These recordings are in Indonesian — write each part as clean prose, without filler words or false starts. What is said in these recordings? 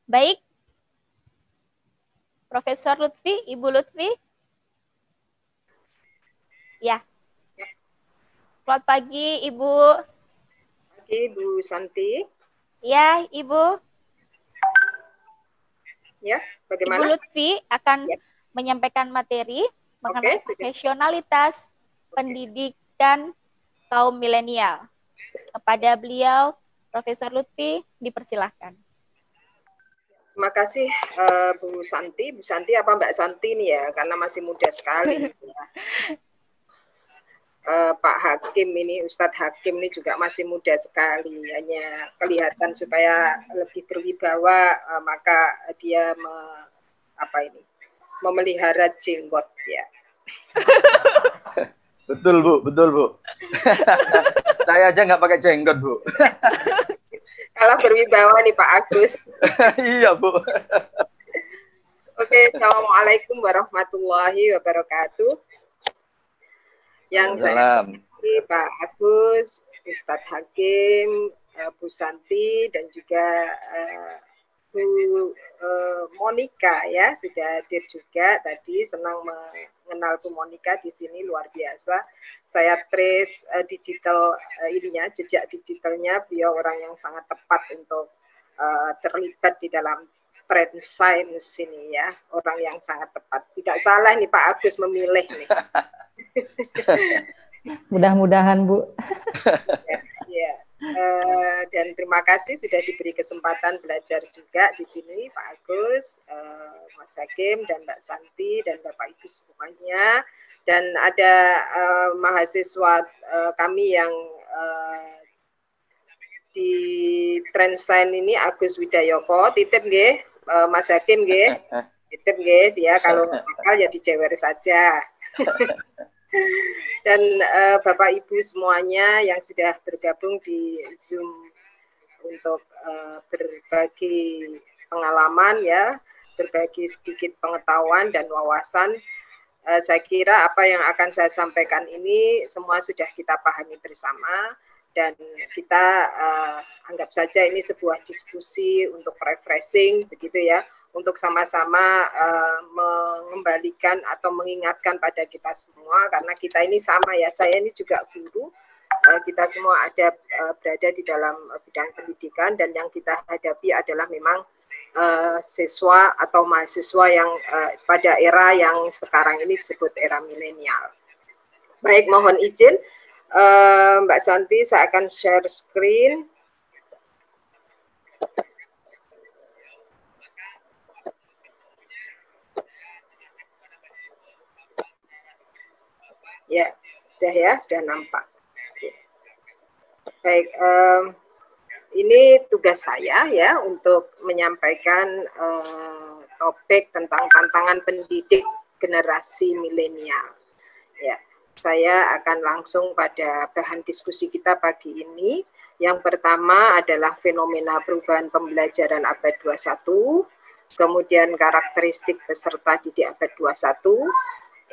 Baik, Profesor Lutfi, Ibu Lutfi. Ya. Selamat pagi, Ibu. Pagi, Bu Santi. Ya, Ibu. Ya, Ibu bagaimana? Lutfi akan Ya, menyampaikan materi mengenai oke, sudah. profesionalitas Oke. pendidikan kaum milenial. Kepada beliau, Profesor Lutfi, dipersilahkan. Terima kasih Bu Santi. Bu Santi apa Mbak Santi nih ya, karena masih muda sekali. Ya. Pak Hakim ini, Ustadz Hakim ini juga masih muda sekali. Hanya kelihatan supaya lebih berwibawa, maka dia memelihara jenggot ya. Betul Bu, betul Bu. Saya aja nggak pakai jenggot Bu. Kalau berwibawa nih Pak Agus. Iya Bu. Oke, Assalamualaikum warahmatullahi wabarakatuh. Yang saya hormati Pak Agus, Ustadz Hakim, Bu Santi, dan juga Bu Monica ya sudah hadir juga tadi. Senang mengenal Bu Monica di sini, luar biasa. Saya trace digital jejak digitalnya, beliau orang yang sangat tepat untuk terlibat di dalam trend science ini ya, orang yang sangat tepat. Tidak salah nih Pak Agus memilih nih. Mudah-mudahan Bu. Ya. Dan terima kasih sudah diberi kesempatan belajar juga di sini Pak Agus, Mas Hakim, dan Mbak Santi, dan Bapak Ibu semuanya. Dan ada mahasiswa kami yang di Trendsign ini, Agus Widayoko, titip nggih, Mas Hakim nggih, titip nggih, dia kalau nakal ya dijewer saja. Dan Bapak Ibu semuanya yang sudah bergabung di Zoom untuk berbagi pengalaman ya, berbagi sedikit pengetahuan dan wawasan. Saya kira apa yang akan saya sampaikan ini semua sudah kita pahami bersama, dan kita anggap saja ini sebuah diskusi untuk refreshing begitu ya, untuk sama-sama mengembalikan atau mengingatkan pada kita semua, karena kita ini sama ya, saya ini juga guru, kita semua ada berada di dalam bidang pendidikan, dan yang kita hadapi adalah memang siswa atau mahasiswa yang pada era yang sekarang ini disebut era milenial. Baik, mohon izin Mbak Santi, saya akan share screen. Ya, sudah nampak. Baik, ini tugas saya ya untuk menyampaikan topik tentang tantangan pendidik generasi milenial. Ya, saya akan langsung pada bahan diskusi kita pagi ini. Yang pertama adalah fenomena perubahan pembelajaran abad 21, kemudian karakteristik peserta didik abad 21,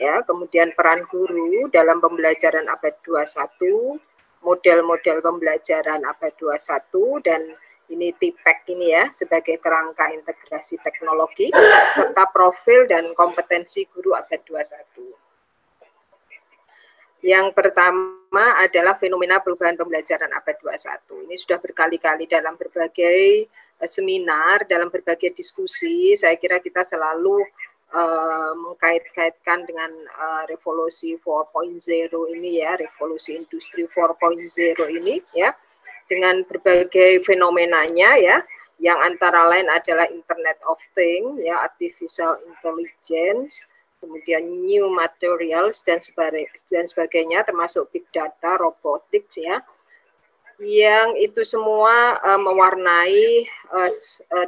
ya, kemudian peran guru dalam pembelajaran abad 21, model-model pembelajaran abad 21, dan ini TPEC ini ya, sebagai kerangka integrasi teknologi, serta profil dan kompetensi guru abad 21. Yang pertama adalah fenomena perubahan pembelajaran abad 21. Ini sudah berkali-kali dalam berbagai seminar, dalam berbagai diskusi, saya kira kita selalu mengkait-kaitkan dengan revolusi 4.0 ini ya, revolusi industri 4.0 ini ya, dengan berbagai fenomenanya ya, yang antara lain adalah Internet of Things ya, artificial intelligence, kemudian new materials dan sebagainya, termasuk big data, robotics ya, yang itu semua mewarnai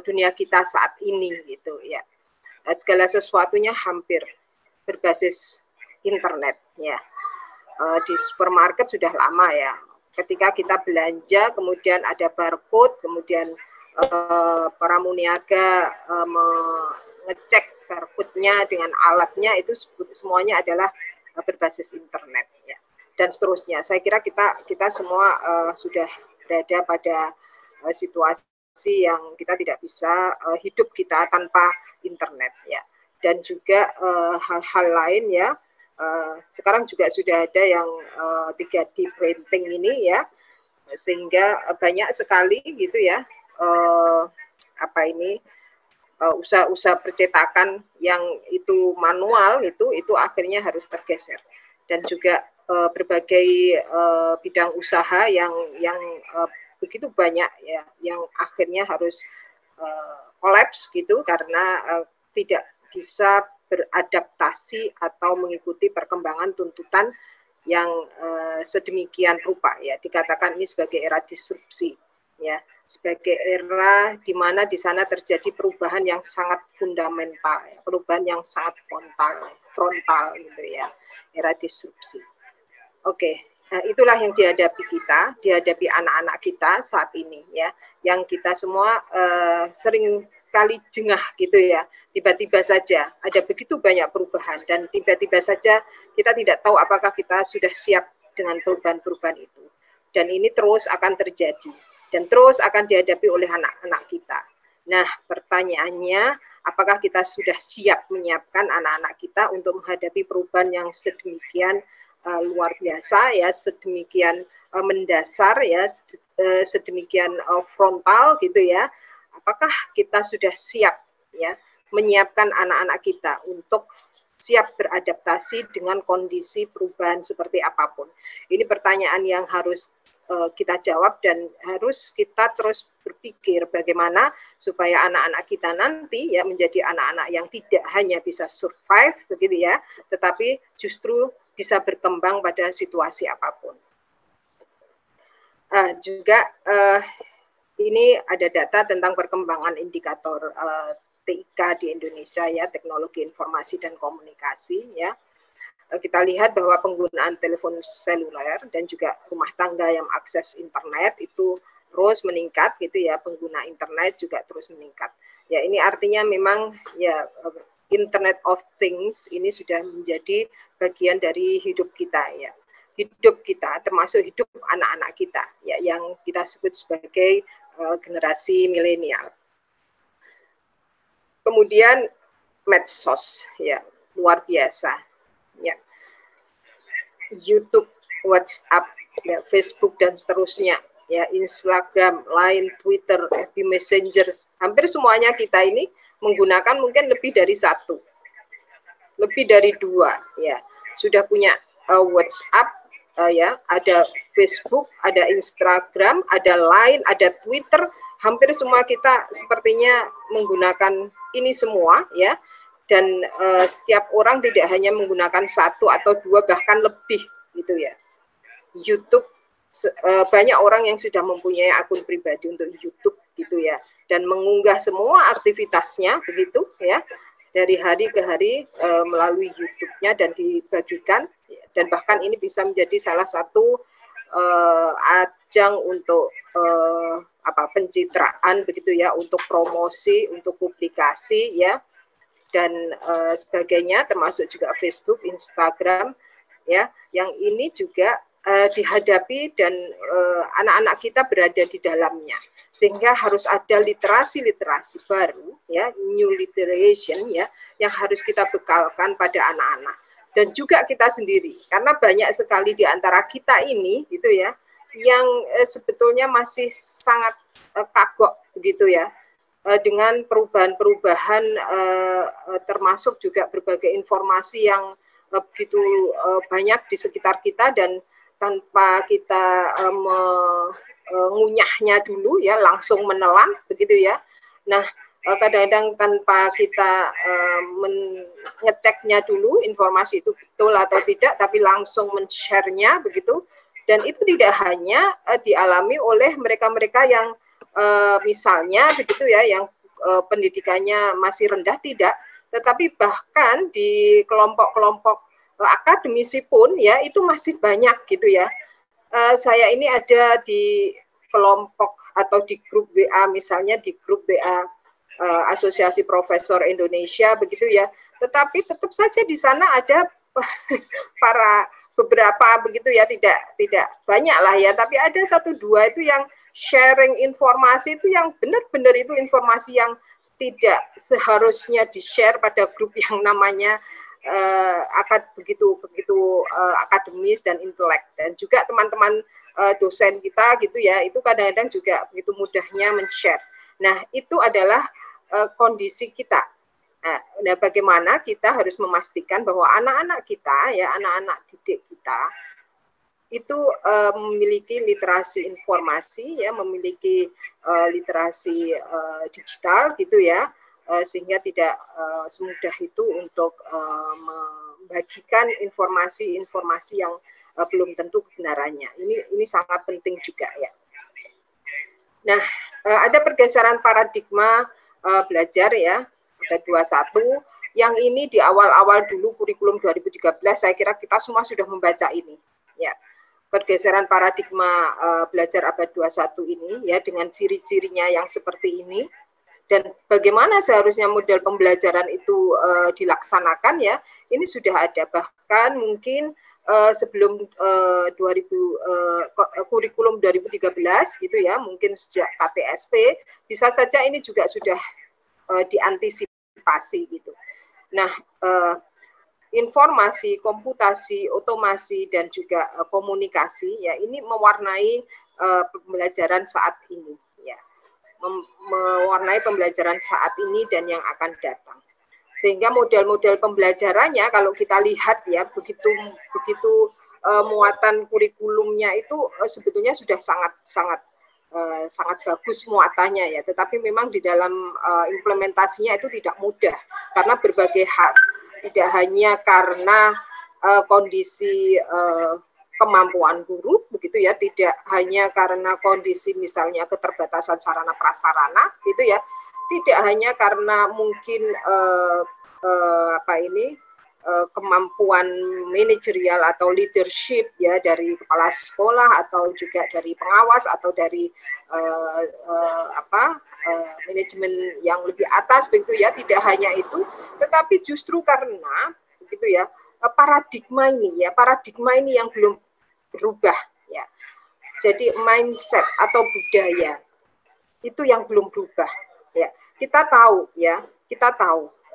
dunia kita saat ini gitu ya. Segala sesuatunya hampir berbasis internet ya. Di supermarket sudah lama ya. Ketika kita belanja, kemudian ada barcode, kemudian para muniaga mengecek barcode-nya dengan alatnya, itu semuanya adalah berbasis internet ya. Dan seterusnya. Saya kira kita semua sudah berada pada situasi situasi yang kita tidak bisa hidup kita tanpa internet ya. Dan juga hal-hal lain ya. Sekarang juga sudah ada yang 3D printing ini ya, sehingga banyak sekali gitu ya usaha-usaha percetakan yang itu manual itu akhirnya harus tergeser. Dan juga berbagai bidang usaha yang begitu banyak ya, yang akhirnya harus kolaps gitu karena tidak bisa beradaptasi atau mengikuti perkembangan tuntutan yang sedemikian rupa ya. Dikatakan ini sebagai era disrupsi ya, sebagai era di mana di sana terjadi perubahan yang sangat fundamental ya, perubahan yang sangat frontal gitu ya, era disrupsi. Oke, itulah yang dihadapi anak-anak kita saat ini ya, yang kita semua sering kali jengah gitu ya, tiba-tiba saja ada begitu banyak perubahan dan tiba-tiba saja kita tidak tahu apakah kita sudah siap dengan perubahan-perubahan itu. Dan ini terus akan terjadi dan terus akan dihadapi oleh anak-anak kita. Nah, pertanyaannya, apakah kita sudah siap menyiapkan anak-anak kita untuk menghadapi perubahan yang sedemikian luar biasa ya, sedemikian mendasar ya, sedemikian frontal gitu ya. Apakah kita sudah siap ya menyiapkan anak-anak kita untuk siap beradaptasi dengan kondisi perubahan seperti apapun? Ini pertanyaan yang harus kita jawab dan harus kita terus berpikir bagaimana supaya anak-anak kita nanti ya menjadi anak-anak yang tidak hanya bisa survive begitu ya, tetapi justru bisa berkembang pada situasi apapun. Juga ini ada data tentang perkembangan indikator TIK di Indonesia ya, teknologi informasi dan komunikasi ya. Kita lihat bahwa penggunaan telepon seluler dan juga rumah tangga yang akses internet itu terus meningkat gitu ya, pengguna internet juga terus meningkat. Ya, ini artinya memang ya Internet of Things ini sudah menjadi bagian dari hidup kita ya. Hidup kita termasuk hidup anak-anak kita ya, yang kita sebut sebagai generasi milenial. Kemudian medsos ya, luar biasa ya. YouTube, WhatsApp, ya, Facebook dan seterusnya ya, Instagram, Line, Twitter, FB Messenger, hampir semuanya kita ini menggunakan mungkin lebih dari satu, lebih dari dua ya. Sudah punya WhatsApp ya, ada Facebook, ada Instagram, ada Line, ada Twitter, hampir semua kita sepertinya menggunakan ini semua ya. Dan setiap orang tidak hanya menggunakan satu atau dua, bahkan lebih gitu ya. YouTube, banyak orang yang sudah mempunyai akun pribadi untuk YouTube gitu ya, dan mengunggah semua aktivitasnya begitu ya, dari hari ke hari melalui YouTube-nya dan dibagikan, dan bahkan ini bisa menjadi salah satu ajang untuk pencitraan begitu ya, untuk promosi, untuk publikasi ya, dan sebagainya, termasuk juga Facebook, Instagram ya, yang ini juga dihadapi dan anak-anak kita berada di dalamnya, sehingga harus ada literasi baru ya, new literation ya, yang harus kita bekalkan pada anak-anak dan juga kita sendiri, karena banyak sekali di antara kita ini gitu ya, yang sebetulnya masih sangat kagok begitu ya, dengan perubahan-perubahan termasuk juga berbagai informasi yang begitu banyak di sekitar kita, dan tanpa kita mengunyahnya dulu ya, langsung menelan begitu ya. Nah, kadang-kadang tanpa kita mengeceknya dulu informasi itu betul atau tidak, tapi langsung men-share-nya begitu. Dan itu tidak hanya dialami oleh mereka-mereka yang misalnya begitu ya, yang pendidikannya masih rendah, tidak, tetapi bahkan di kelompok-kelompok akademisi pun ya, itu masih banyak gitu ya. Saya ini ada di kelompok atau di grup WA, misalnya di grup WA Asosiasi Profesor Indonesia begitu ya, tetapi tetap saja di sana ada para beberapa begitu ya, tidak banyak lah ya, tapi ada satu dua itu yang sharing informasi itu yang benar-benar itu informasi yang tidak seharusnya di-share pada grup yang namanya begitu akademis dan intelek. Dan juga teman-teman dosen kita gitu ya, itu kadang-kadang juga begitu mudahnya men-share. Nah, itu adalah kondisi kita. Nah, bagaimana kita harus memastikan bahwa anak-anak kita, ya anak-anak didik kita, itu memiliki literasi informasi, ya memiliki literasi digital gitu ya, sehingga tidak semudah itu untuk membagikan informasi-informasi yang belum tentu kebenarannya. Ini sangat penting juga ya. Nah, ada pergeseran paradigma belajar ya, abad 21, yang ini di awal-awal dulu kurikulum 2013, saya kira kita semua sudah membaca ini. Ya, pergeseran paradigma belajar abad 21 ini ya, dengan ciri-cirinya yang seperti ini, dan bagaimana seharusnya model pembelajaran itu dilaksanakan ya, ini sudah ada. Bahkan mungkin sebelum kurikulum 2013 gitu ya, mungkin sejak KTSP bisa saja ini juga sudah diantisipasi gitu. Nah, informasi, komputasi, otomasi dan juga komunikasi ya, ini mewarnai pembelajaran saat ini ya, mewarnai pembelajaran saat ini dan yang akan datang. Sehingga model-model pembelajarannya kalau kita lihat ya, begitu muatan kurikulumnya itu sebetulnya sudah sangat bagus muatannya ya, tetapi memang di dalam implementasinya itu tidak mudah karena berbagai hal, tidak hanya karena kondisi kemampuan guru begitu ya, tidak hanya karena kondisi misalnya keterbatasan sarana prasarana gitu ya, tidak hanya karena mungkin kemampuan manajerial atau leadership ya dari kepala sekolah atau juga dari pengawas atau dari manajemen yang lebih atas begitu ya, tidak hanya itu, tetapi justru karena begitu ya paradigma ini yang belum berubah ya. Jadi mindset atau budaya itu yang belum berubah ya. Kita tahu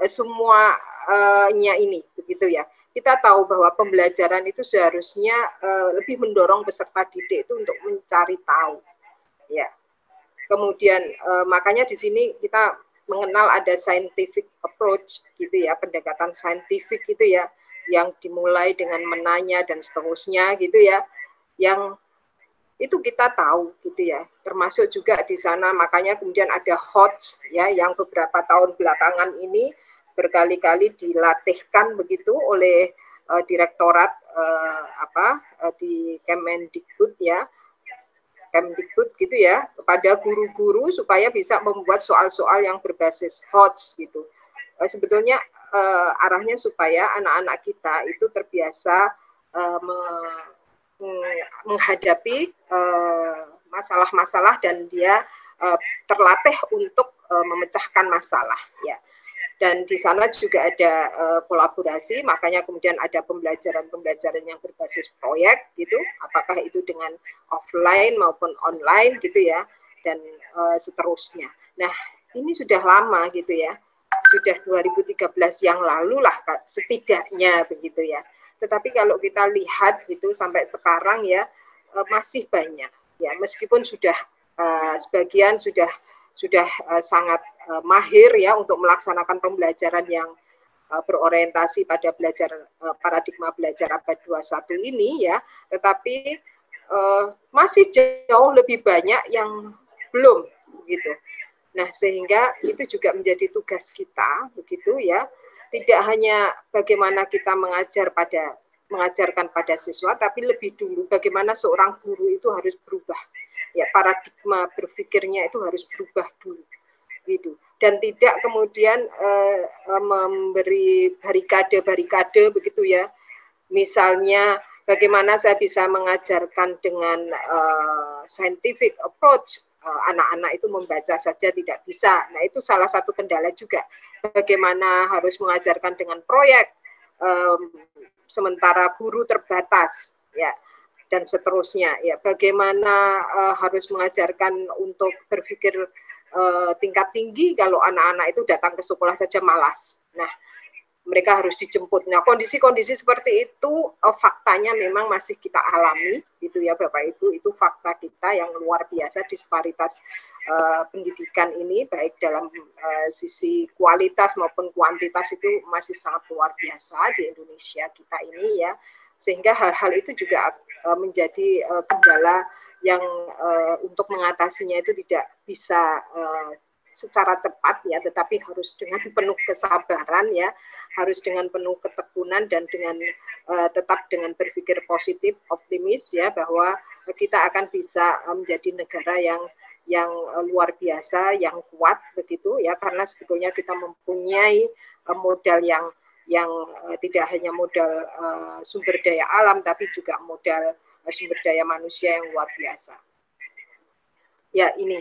semuanya ini begitu ya. Kita tahu bahwa pembelajaran itu seharusnya lebih mendorong peserta didik itu untuk mencari tahu ya. Kemudian makanya di sini kita mengenal ada scientific approach gitu ya, pendekatan saintifik gitu ya, yang dimulai dengan menanya dan seterusnya gitu ya, yang itu kita tahu gitu ya, termasuk juga di sana makanya kemudian ada HOTS ya, yang beberapa tahun belakangan ini berkali-kali dilatihkan begitu oleh direktorat di Kemendikbud ya, Kemdikbud gitu ya, kepada guru-guru supaya bisa membuat soal-soal yang berbasis HOTS gitu. Sebetulnya arahnya supaya anak-anak kita itu terbiasa menghadapi masalah-masalah dan dia terlatih untuk memecahkan masalah ya. Dan di sana juga ada kolaborasi, makanya kemudian ada pembelajaran yang berbasis proyek gitu, apakah itu dengan offline maupun online gitu ya, dan seterusnya. Nah, ini sudah lama gitu ya, sudah 2013 yang lalu lah setidaknya begitu ya. Tetapi kalau kita lihat gitu sampai sekarang ya masih banyak ya, meskipun sudah sebagian sudah sangat mahir ya untuk melaksanakan pembelajaran yang berorientasi pada paradigma belajar abad 21 ini ya, tetapi masih jauh lebih banyak yang belum begitu. Nah, sehingga itu juga menjadi tugas kita begitu ya. Tidak hanya bagaimana kita mengajarkan pada siswa, tapi lebih dulu bagaimana seorang guru itu harus berubah. Ya, paradigma berpikirnya itu harus berubah dulu gitu, dan tidak kemudian memberi barikade begitu ya, misalnya bagaimana saya bisa mengajarkan dengan scientific approach, anak-anak itu membaca saja tidak bisa. Nah, itu salah satu kendala juga, bagaimana harus mengajarkan dengan proyek sementara guru terbatas ya. dan seterusnya ya. Bagaimana harus mengajarkan untuk berpikir tingkat tinggi kalau anak-anak itu datang ke sekolah saja malas. Nah, mereka harus dijemput. Nah, kondisi-kondisi seperti itu faktanya memang masih kita alami, gitu ya Bapak Ibu. Itu fakta kita yang luar biasa, disparitas pendidikan ini, baik dalam sisi kualitas maupun kuantitas itu masih sangat luar biasa di Indonesia kita ini ya. Sehingga hal-hal itu juga menjadi kendala yang untuk mengatasinya itu tidak bisa secara cepat ya, tetapi harus dengan penuh kesabaran ya, harus dengan penuh ketekunan dan dengan tetap dengan berpikir positif, optimis ya, bahwa kita akan bisa menjadi negara yang luar biasa, yang kuat begitu ya, karena sebetulnya kita mempunyai modal yang tidak hanya modal sumber daya alam, tapi juga modal sumber daya manusia yang luar biasa. Ya ini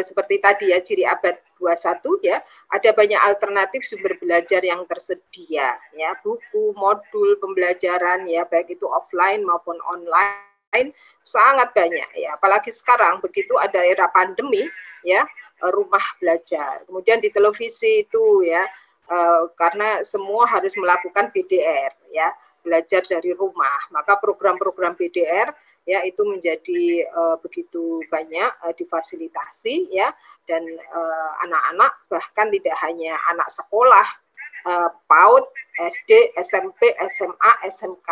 seperti tadi ya, ciri abad 21 ya, ada banyak alternatif sumber belajar yang tersedia ya, buku, modul pembelajaran ya, baik itu offline maupun online, sangat banyak ya, apalagi sekarang begitu ada era pandemi ya, rumah belajar. Kemudian di televisi itu ya, karena semua harus melakukan BDR ya, belajar dari rumah, maka program-program BDR ya itu menjadi begitu banyak difasilitasi ya, dan anak-anak bahkan tidak hanya anak sekolah PAUD, SD, SMP, SMA, SMK,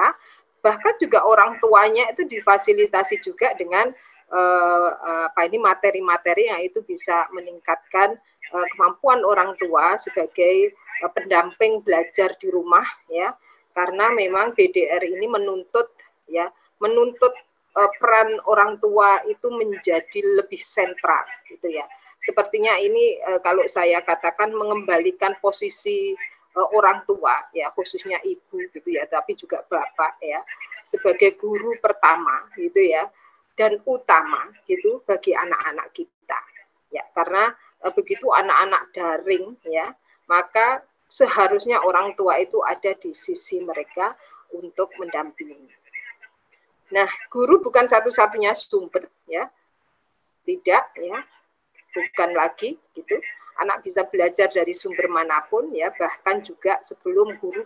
bahkan juga orang tuanya itu difasilitasi juga dengan materi-materi yang itu bisa meningkatkan kemampuan orang tua sebagai pendamping belajar di rumah ya, karena memang BDR ini menuntut peran orang tua itu menjadi lebih sentral gitu ya. Sepertinya ini kalau saya katakan mengembalikan posisi orang tua ya, khususnya ibu gitu ya, tapi juga bapak ya, sebagai guru pertama gitu ya, dan utama gitu bagi anak-anak kita ya, karena begitu anak-anak daring ya, maka seharusnya orang tua itu ada di sisi mereka untuk mendampingi. Nah, guru bukan satu-satunya sumber ya, tidak ya, bukan lagi gitu. Anak bisa belajar dari sumber manapun ya, bahkan juga sebelum guru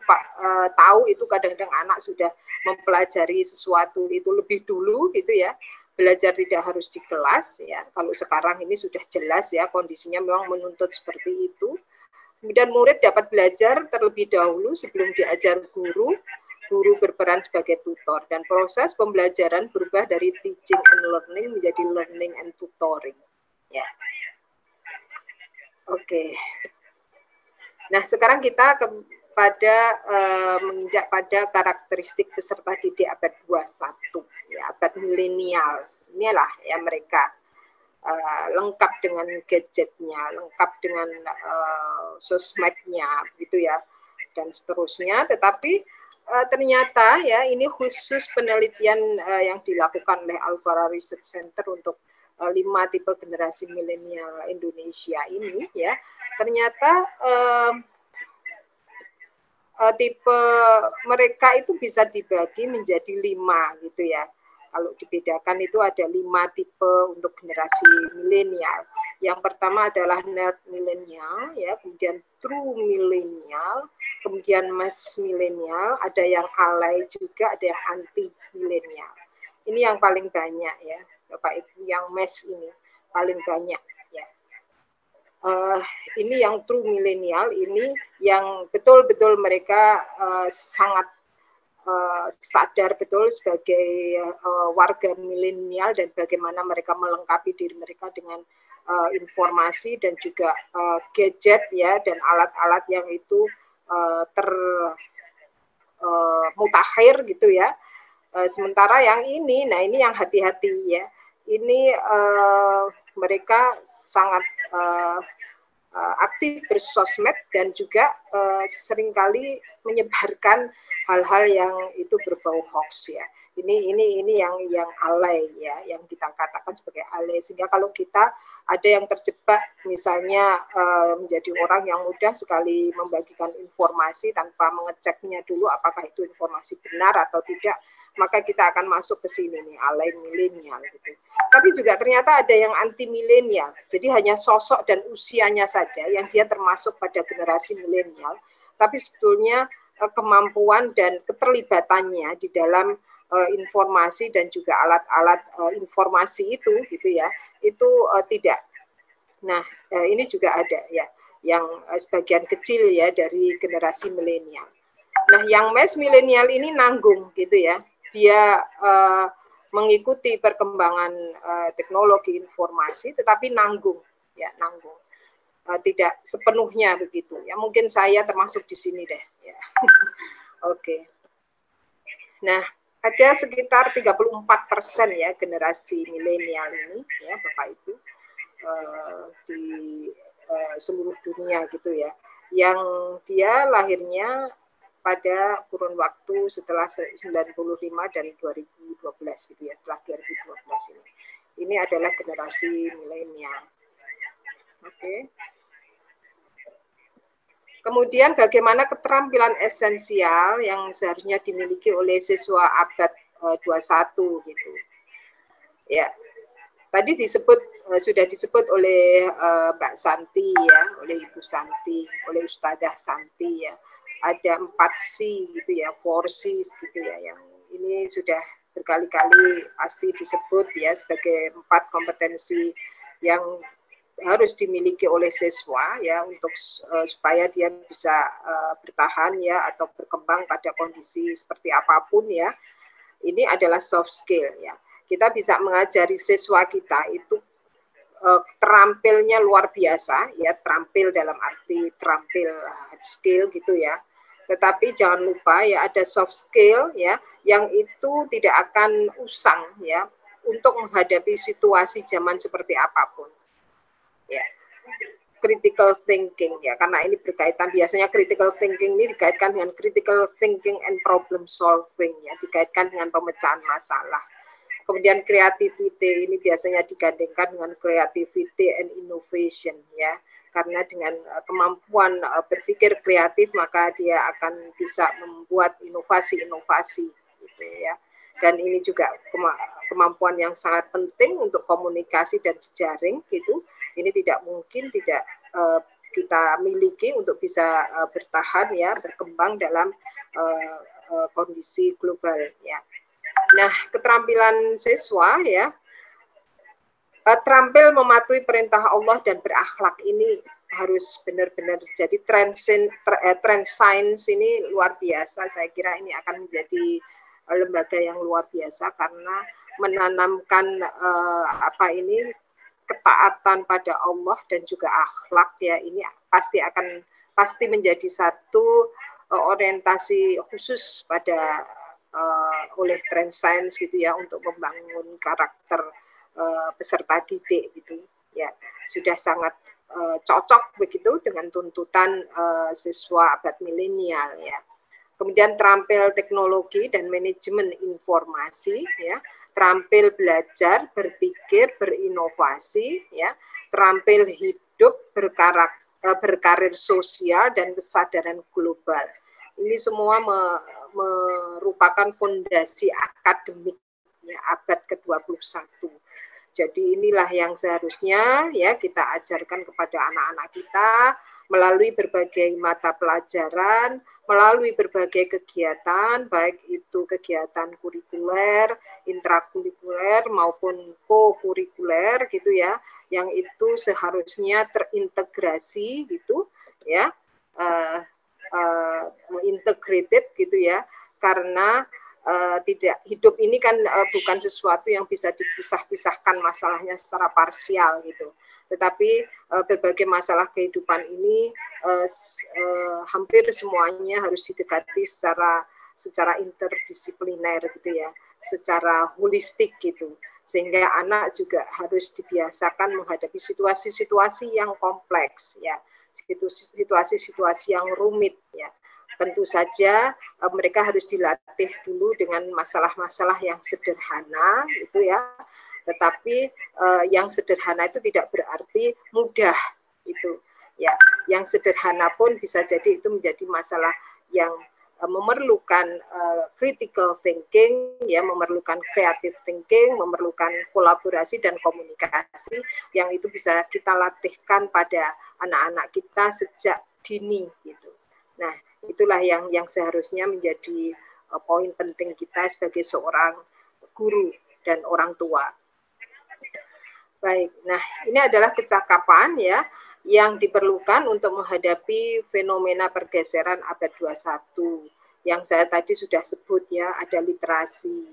tahu itu kadang-kadang anak sudah mempelajari sesuatu itu lebih dulu gitu ya. Belajar tidak harus di kelas ya. Kalau sekarang ini sudah jelas ya, kondisinya memang menuntut seperti itu. Kemudian murid dapat belajar terlebih dahulu sebelum diajar guru. Guru berperan sebagai tutor, dan proses pembelajaran berubah dari teaching and learning menjadi learning and tutoring. Ya. Oke. Nah, sekarang kita menginjak pada karakteristik peserta didik abad 21, ya, abad milenial. Inilah ya mereka lengkap dengan gadgetnya, lengkap dengan sosmednya, gitu ya, dan seterusnya. Tetapi ternyata ya ini khusus penelitian yang dilakukan oleh Alfara Research Center untuk 5 tipe generasi milenial Indonesia ini ya, ternyata tipe mereka itu bisa dibagi menjadi 5 gitu ya. Kalau dibedakan itu ada 5 tipe untuk generasi milenial. Yang pertama adalah nerd milenial, ya, kemudian true milenial, kemudian mass milenial, ada yang alay juga, ada yang anti milenial. Ini yang paling banyak ya, Bapak Ibu, yang mass ini paling banyak ya. Ini yang true milenial, ini yang betul-betul mereka sangat sadar betul sebagai warga milenial dan bagaimana mereka melengkapi diri mereka dengan informasi dan juga gadget ya, dan alat-alat yang itu mutakhir gitu ya. Sementara yang ini, nah ini yang hati-hati ya. Ini mereka sangat aktif bersosmed dan juga seringkali menyebarkan hal-hal yang itu berbau hoax ya. Ini yang alay ya, yang kita katakan sebagai alay. Sehingga kalau kita ada yang terjebak misalnya menjadi orang yang mudah sekali membagikan informasi tanpa mengeceknya dulu apakah itu informasi benar atau tidak, maka kita akan masuk ke sini nih, alay milenial gitu. Tapi juga ternyata ada yang anti milenial. Jadi hanya sosok dan usianya saja yang dia termasuk pada generasi milenial, tapi sebetulnya kemampuan dan keterlibatannya di dalam informasi dan juga alat-alat informasi itu gitu ya, itu tidak. Nah, ini juga ada ya yang sebagian kecil ya dari generasi milenial. Nah, yang mass milenial ini nanggung gitu ya. Dia mengikuti perkembangan teknologi informasi tetapi nanggung ya, nanggung. Tidak sepenuhnya begitu. Ya, mungkin saya termasuk di sini deh ya. Oke. Nah, ada sekitar 34% ya generasi milenial ini ya Bapak Ibu di seluruh dunia gitu ya, yang dia lahirnya pada kurun waktu setelah 95 dan 2012 gitu ya, setelah 2012 ini. Ini adalah generasi milenial. Oke. Kemudian bagaimana keterampilan esensial yang seharusnya dimiliki oleh siswa abad 21 gitu. Ya. Tadi sudah disebut oleh Mbak Santi ya, oleh Ibu Santi, oleh Ustadzah Santi ya. Ada 4C gitu ya, 4Cs gitu ya, yang ini sudah berkali-kali pasti disebut ya sebagai 4 kompetensi yang harus dimiliki oleh siswa ya untuk supaya dia bisa bertahan ya atau berkembang pada kondisi seperti apapun ya. Ini adalah soft skill ya. Kita bisa mengajari siswa kita itu terampilnya luar biasa ya, terampil dalam arti terampil hard skill gitu ya. Tetapi jangan lupa ya ada soft skill ya yang itu tidak akan usang ya untuk menghadapi situasi zaman seperti apapun. Ya, critical thinking ya, karena ini berkaitan, biasanya critical thinking ini dikaitkan dengan critical thinking and problem solving ya, dikaitkan dengan pemecahan masalah. Kemudian creativity ini biasanya digandengkan dengan creativity and innovation ya, karena dengan kemampuan berpikir kreatif maka dia akan bisa membuat inovasi-inovasi gitu ya. Dan ini juga kemampuan yang sangat penting untuk komunikasi dan jejaring gitu. Ini tidak mungkin tidak kita miliki untuk bisa bertahan ya, berkembang dalam kondisi global ya. Nah, keterampilan siswa ya, terampil mematuhi perintah Allah dan berakhlak ini harus benar-benar jadi trend science ini luar biasa. Saya kira ini akan menjadi lembaga yang luar biasa karena menanamkan ketaatan pada Allah dan juga akhlak ya, ini pasti menjadi satu orientasi khusus pada oleh trend science gitu ya untuk membangun karakter peserta didik gitu ya, sudah sangat cocok begitu dengan tuntutan siswa abad milenial ya. Kemudian terampil teknologi dan manajemen informasi ya, terampil belajar, berpikir, berinovasi, ya, terampil hidup, berkarir sosial, dan kesadaran global. Ini semua merupakan fondasi akademik ya, abad ke-21. Jadi inilah yang seharusnya ya kita ajarkan kepada anak-anak kita melalui berbagai mata pelajaran, melalui berbagai kegiatan, baik itu kegiatan kurikuler, intrakurikuler maupun co-kurikuler gitu ya, yang itu seharusnya terintegrasi gitu ya, integrated gitu ya, karena tidak, hidup ini kan bukan sesuatu yang bisa dipisah-pisahkan masalahnya secara parsial gitu. Tetapi berbagai masalah kehidupan ini hampir semuanya harus didekati secara interdisipliner gitu ya, secara holistik gitu, sehingga anak juga harus dibiasakan menghadapi situasi-situasi yang kompleks ya, situasi-situasi yang rumit ya. tentu saja mereka harus dilatih dulu dengan masalah-masalah yang sederhana itu ya. Tetapi yang sederhana itu tidak berarti mudah itu ya. Yang sederhana pun bisa jadi itu menjadi masalah yang memerlukan critical thinking ya, memerlukan creative thinking, memerlukan kolaborasi dan komunikasi yang itu bisa kita latihkan pada anak-anak kita sejak dini gitu. Nah, itulah yang seharusnya menjadi poin penting kita sebagai seorang guru dan orang tua. Baik, nah ini adalah kecakapan ya yang diperlukan untuk menghadapi fenomena pergeseran abad 21 yang saya tadi sudah sebut ya, ada literasi.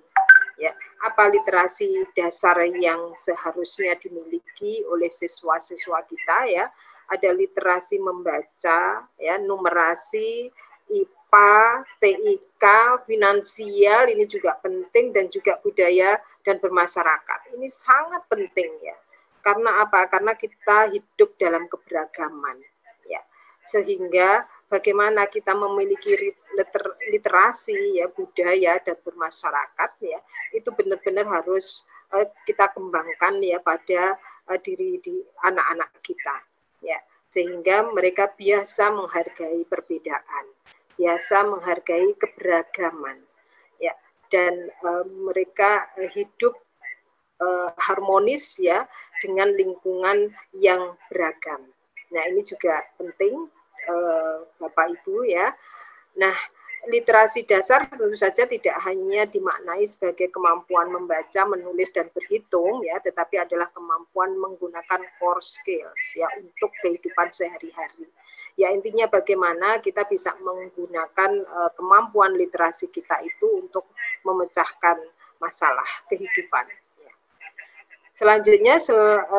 Ya, apa literasi dasar yang seharusnya dimiliki oleh siswa-siswa kita ya? Ada literasi membaca, ya, numerasi, IPA, TIK, finansial, ini juga penting, dan juga budaya dan bermasyarakat. Ini sangat penting ya. Karena apa? Karena kita hidup dalam keberagaman. Ya. Sehingga bagaimana kita memiliki literasi ya, budaya dan bermasyarakat ya, itu benar-benar harus kita kembangkan ya pada diri di anak-anak kita. Ya, sehingga mereka biasa menghargai perbedaan, biasa menghargai keberagaman, ya, dan mereka hidup harmonis ya dengan lingkungan yang beragam. Nah, ini juga penting Bapak Ibu ya. Nah, literasi dasar tentu saja tidak hanya dimaknai sebagai kemampuan membaca, menulis, dan berhitung, ya, tetapi adalah kemampuan menggunakan core skills ya untuk kehidupan sehari-hari. Ya, intinya bagaimana kita bisa menggunakan kemampuan literasi kita itu untuk memecahkan masalah kehidupan. Selanjutnya,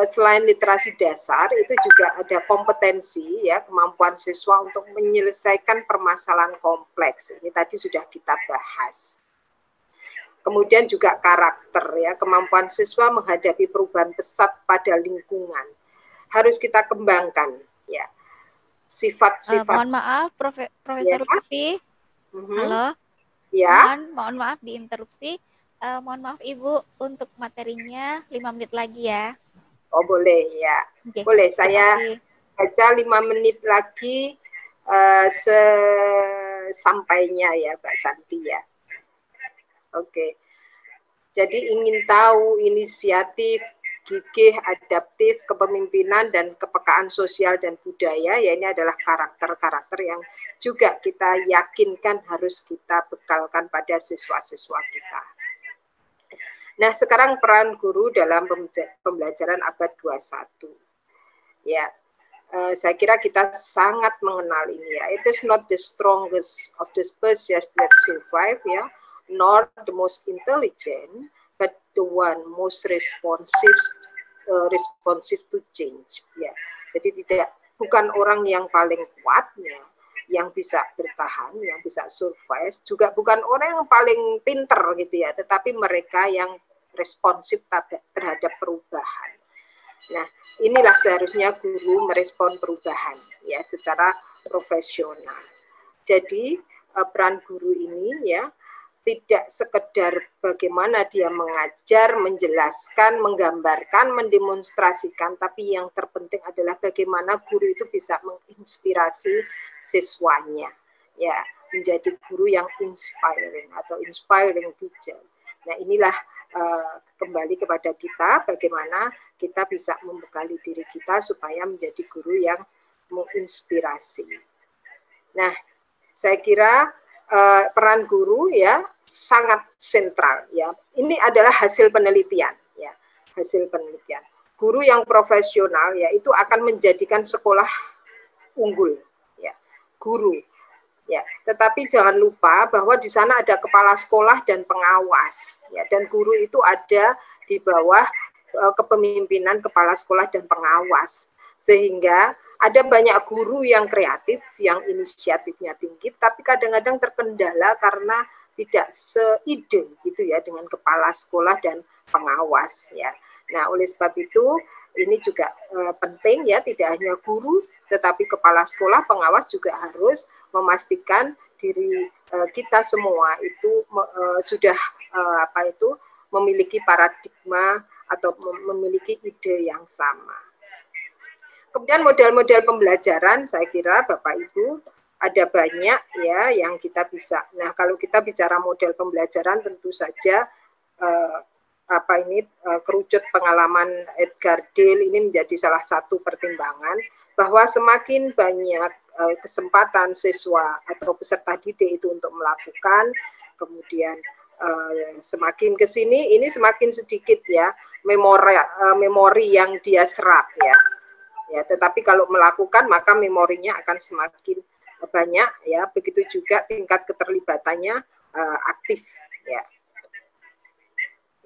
selain literasi dasar, itu juga ada kompetensi, ya, kemampuan siswa untuk menyelesaikan permasalahan kompleks. Ini tadi sudah kita bahas. Kemudian juga karakter, ya, kemampuan siswa menghadapi perubahan pesat pada lingkungan. Harus kita kembangkan, ya, sifat-sifat. Mohon maaf, Profesor Lutfi. Halo. Ya. Mohon maaf diinterupsi. Mohon maaf Ibu, untuk materinya 5 menit lagi ya. Oh boleh ya, okay. Boleh saya baca 5 menit lagi sesampainya ya Mbak Santi ya. Oke, jadi ingin tahu inisiatif, gigih, adaptif, kepemimpinan, dan kepekaan sosial dan budaya, ya ini adalah karakter-karakter yang juga kita yakinkan harus kita bekalkan pada siswa-siswa kita. Nah, sekarang peran guru dalam pembelajaran abad 21. Ya, saya kira kita sangat mengenal ini ya. It is not the strongest of the species that survive ya, nor the most intelligent, but the one most responsive to change. Ya, jadi bukan orang yang paling kuat ya, yang bisa bertahan, yang bisa survive, juga bukan orang yang paling pinter gitu ya, tetapi mereka yang responsif terhadap perubahan. Nah, inilah seharusnya guru merespon perubahan ya secara profesional. Jadi peran guru ini ya tidak sekedar bagaimana dia mengajar, menjelaskan, menggambarkan, mendemonstrasikan, tapi yang terpenting adalah bagaimana guru itu bisa menginspirasi siswanya ya, menjadi guru yang inspiring atau inspiring teacher. Nah, inilah kembali kepada kita, bagaimana kita bisa membekali diri kita supaya menjadi guru yang menginspirasi. Nah, saya kira peran guru ya sangat sentral ya. Ini adalah hasil penelitian ya, hasil penelitian. Guru yang profesional ya itu akan menjadikan sekolah unggul ya. Guru ya, tetapi jangan lupa bahwa di sana ada kepala sekolah dan pengawas ya, dan guru itu ada di bawah kepemimpinan kepala sekolah dan pengawas, sehingga ada banyak guru yang kreatif, yang inisiatifnya tinggi, tapi kadang-kadang terkendala karena tidak seide gitu ya dengan kepala sekolah dan pengawas ya. Nah, oleh sebab itu ini juga penting ya, tidak hanya guru tetapi kepala sekolah, pengawas juga harus memastikan diri kita semua itu sudah memiliki paradigma atau memiliki ide yang sama. Kemudian model-model pembelajaran, saya kira Bapak Ibu ada banyak ya yang kita bisa. Nah, kalau kita bicara model pembelajaran, tentu saja kerucut pengalaman Edgar Dale ini menjadi salah satu pertimbangan bahwa semakin banyak kesempatan siswa atau peserta didik itu untuk melakukan, kemudian semakin ke sini ini semakin sedikit ya memori yang dia serap ya. Tetapi kalau melakukan maka memorinya akan semakin banyak ya. Begitu juga tingkat keterlibatannya aktif ya.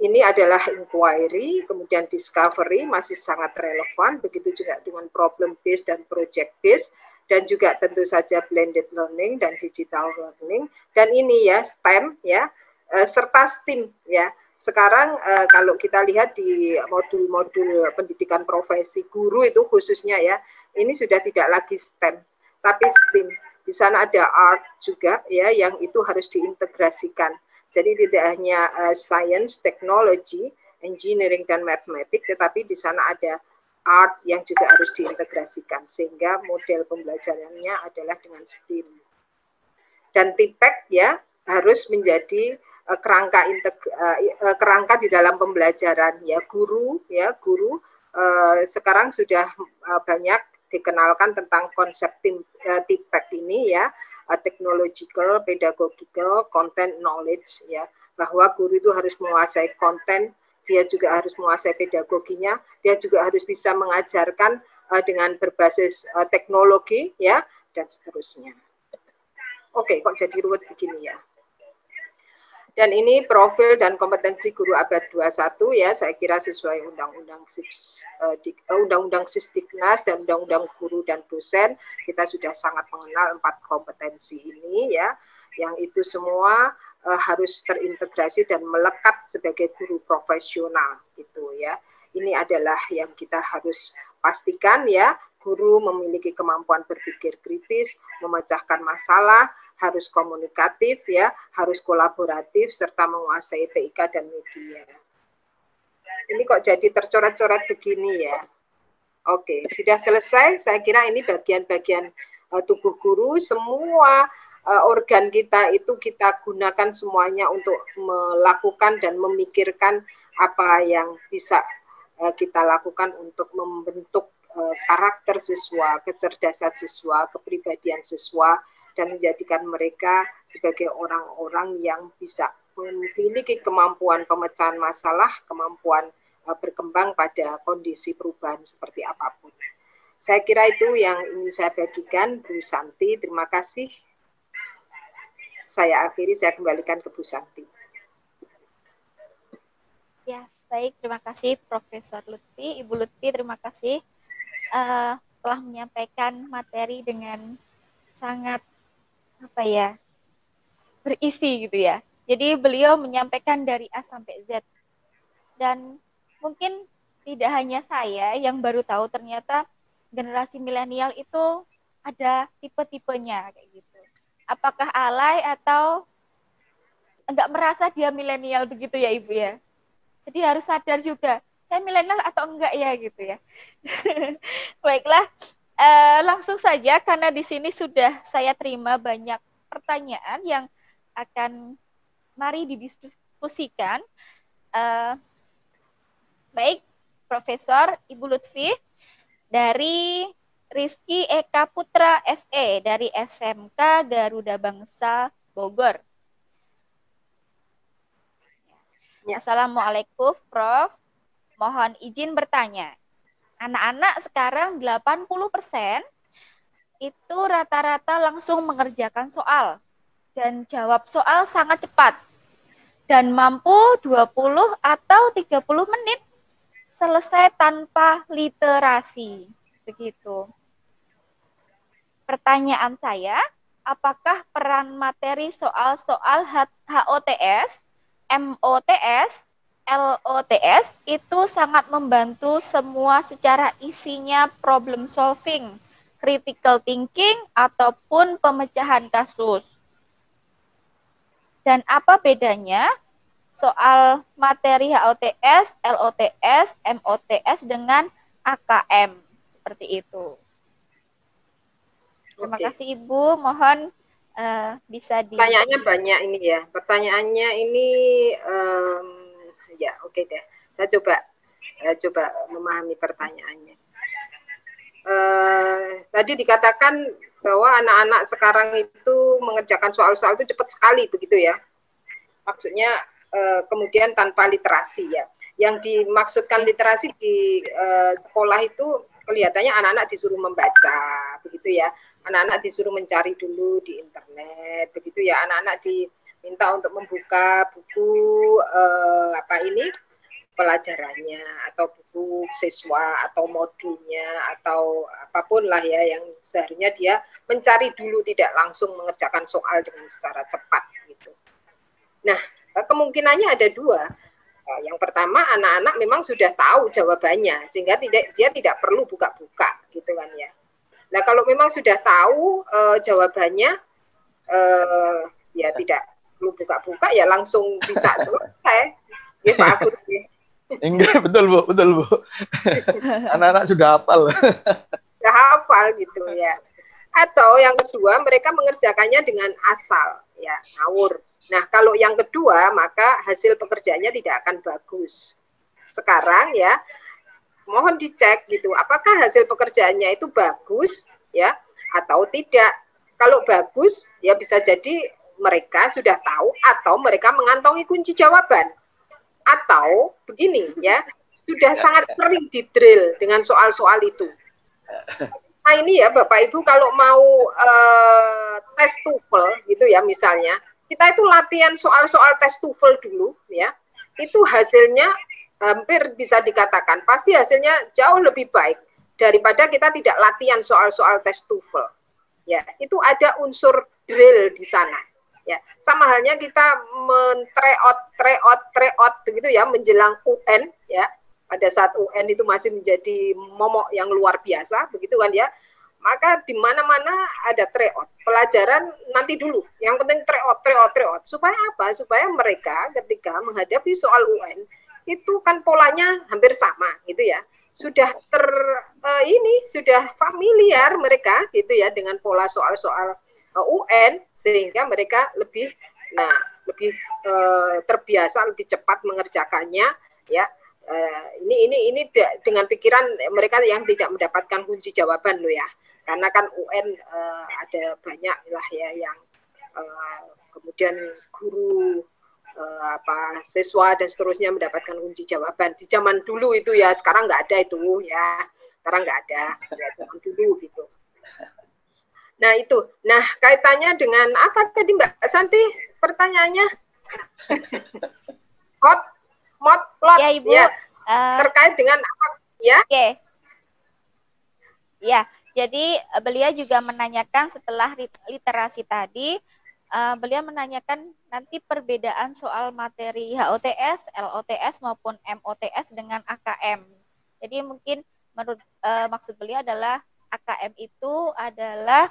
Ini adalah inquiry, kemudian discovery masih sangat relevan. Begitu juga dengan problem based dan project based, dan juga tentu saja blended learning dan digital learning. Dan ini ya STEM ya serta STEAM ya. Sekarang kalau kita lihat di modul-modul pendidikan profesi guru itu khususnya ya, ini sudah tidak lagi STEM, tapi STEAM. Di sana ada art juga ya, yang itu harus diintegrasikan. Jadi tidak hanya science, technology, engineering, dan mathematics, tetapi di sana ada art yang juga harus diintegrasikan. Sehingga model pembelajarannya adalah dengan STEAM. Dan TIPEC ya harus menjadi kerangka di dalam pembelajaran ya. Guru sekarang sudah banyak dikenalkan tentang konsep TIPEC ini ya, technological, pedagogical, content, knowledge ya, bahwa guru itu harus menguasai konten, dia juga harus menguasai pedagoginya, dia juga harus bisa mengajarkan dengan berbasis teknologi ya, dan seterusnya. Oke, kok jadi ruwet begini ya. Dan ini profil dan kompetensi guru abad 21 ya, saya kira sesuai Undang-Undang Sisdiknas dan Undang-Undang Guru dan Dosen, kita sudah sangat mengenal 4 kompetensi ini ya, yang itu semua harus terintegrasi dan melekat sebagai guru profesional gitu ya. Ini adalah yang kita harus pastikan ya, guru memiliki kemampuan berpikir kritis, memecahkan masalah, harus komunikatif ya, harus kolaboratif, serta menguasai TIK dan media. Ini kok jadi tercoret-coret begini ya. Oke, sudah selesai. Saya kira ini bagian-bagian tubuh guru, semua organ kita itu kita gunakan semuanya untuk melakukan dan memikirkan apa yang bisa kita lakukan untuk membentuk karakter siswa, kecerdasan siswa, kepribadian siswa, dan menjadikan mereka sebagai orang-orang yang bisa memiliki kemampuan pemecahan masalah, kemampuan berkembang pada kondisi perubahan seperti apapun. Saya kira itu yang ingin saya bagikan, Bu Santi. Terima kasih. Saya akhiri, saya kembalikan ke Bu Santi. Ya, baik. Terima kasih Profesor Lutfi. Ibu Lutfi, terima kasih telah menyampaikan materi dengan sangat berisi gitu ya. Jadi beliau menyampaikan dari A sampai Z. Dan mungkin tidak hanya saya yang baru tahu ternyata generasi milenial itu ada tipe-tipenya kayak gitu. Apakah alay atau enggak merasa dia milenial begitu ya Ibu ya. Jadi harus sadar juga, saya milenial atau enggak ya gitu ya. Baiklah. Langsung saja karena di sini sudah saya terima banyak pertanyaan yang akan mari didiskusikan. Baik, Profesor Ibu Lutfi dari Rizky Eka Putra SE dari SMK Garuda Bangsa Bogor. Ya. Assalamualaikum Prof. Mohon izin bertanya. Anak-anak sekarang 80% itu rata-rata langsung mengerjakan soal dan jawab soal sangat cepat dan mampu 20 atau 30 menit selesai tanpa literasi. Begitu. Pertanyaan saya, apakah peran materi soal-soal HOTS, MOTS, LOTS itu sangat membantu semua secara isinya problem solving, critical thinking, ataupun pemecahan kasus. Dan apa bedanya soal materi HOTS, LOTS, MOTS dengan AKM? Seperti itu. Terima kasih Ibu, mohon bisa di... Pertanyaannya banyak ini ya. Pertanyaannya ini ya oke deh. Saya coba memahami pertanyaannya. Tadi dikatakan bahwa anak-anak sekarang itu mengerjakan soal-soal itu cepat sekali begitu ya. Maksudnya kemudian tanpa literasi ya. Yang dimaksudkan literasi di sekolah itu kelihatannya anak-anak disuruh membaca begitu ya. Anak-anak disuruh mencari dulu di internet begitu ya. Anak-anak diminta untuk membuka buku pelajarannya atau buku siswa atau modulnya atau apapun lah ya yang seharusnya dia mencari dulu, tidak langsung mengerjakan soal dengan secara cepat gitu. Nah, kemungkinannya ada dua. Yang pertama, anak-anak memang sudah tahu jawabannya sehingga dia tidak perlu buka-buka gitu kan ya. Nah, kalau memang sudah tahu jawabannya ya tidak perlu buka-buka ya langsung bisa selesai. Ya Pak Agus. Enggak, betul Bu. Anak-anak sudah hafal. Sudah hafal gitu ya. Atau yang kedua, mereka mengerjakannya dengan asal, ya, ngawur. Nah, kalau yang kedua, maka hasil pekerjaannya tidak akan bagus. Sekarang ya, mohon dicek gitu, apakah hasil pekerjaannya itu bagus, ya, atau tidak. Kalau bagus, ya bisa jadi mereka sudah tahu atau mereka mengantongi kunci jawaban. Atau begini ya, sudah sangat sering didrill dengan soal-soal itu. Nah ini ya Bapak Ibu kalau mau tes TOEFL gitu ya misalnya, kita itu latihan soal-soal tes TOEFL dulu ya, itu hasilnya hampir bisa dikatakan pasti hasilnya jauh lebih baik daripada kita tidak latihan soal-soal tes TOEFL. Ya, itu ada unsur drill di sana. Ya, sama halnya kita tryout begitu ya menjelang UN ya. Pada saat UN itu masih menjadi momok yang luar biasa begitu kan ya. Maka di mana-mana ada tryout. Pelajaran nanti dulu. Yang penting tryout. Supaya apa? Supaya mereka ketika menghadapi soal UN itu kan polanya hampir sama gitu ya. Sudah sudah familiar mereka gitu ya dengan pola soal-soal UN sehingga mereka lebih terbiasa, lebih cepat mengerjakannya ya. Ini dengan pikiran mereka yang tidak mendapatkan kunci jawaban loh ya, karena kan UN ada banyak lah ya yang kemudian guru siswa dan seterusnya mendapatkan kunci jawaban di zaman dulu itu ya. Sekarang nggak ada itu ya, sekarang nggak ada ya, zaman dulu gitu. Nah itu, nah kaitannya dengan apa tadi Mbak Santi pertanyaannya? Mod plots ya Ibu, ya. Terkait dengan apa ya? Oke. Ya, jadi beliau juga menanyakan setelah literasi tadi, beliau menanyakan nanti perbedaan soal materi HOTS, LOTS maupun MOTS dengan AKM. Jadi mungkin menurut maksud beliau adalah AKM itu adalah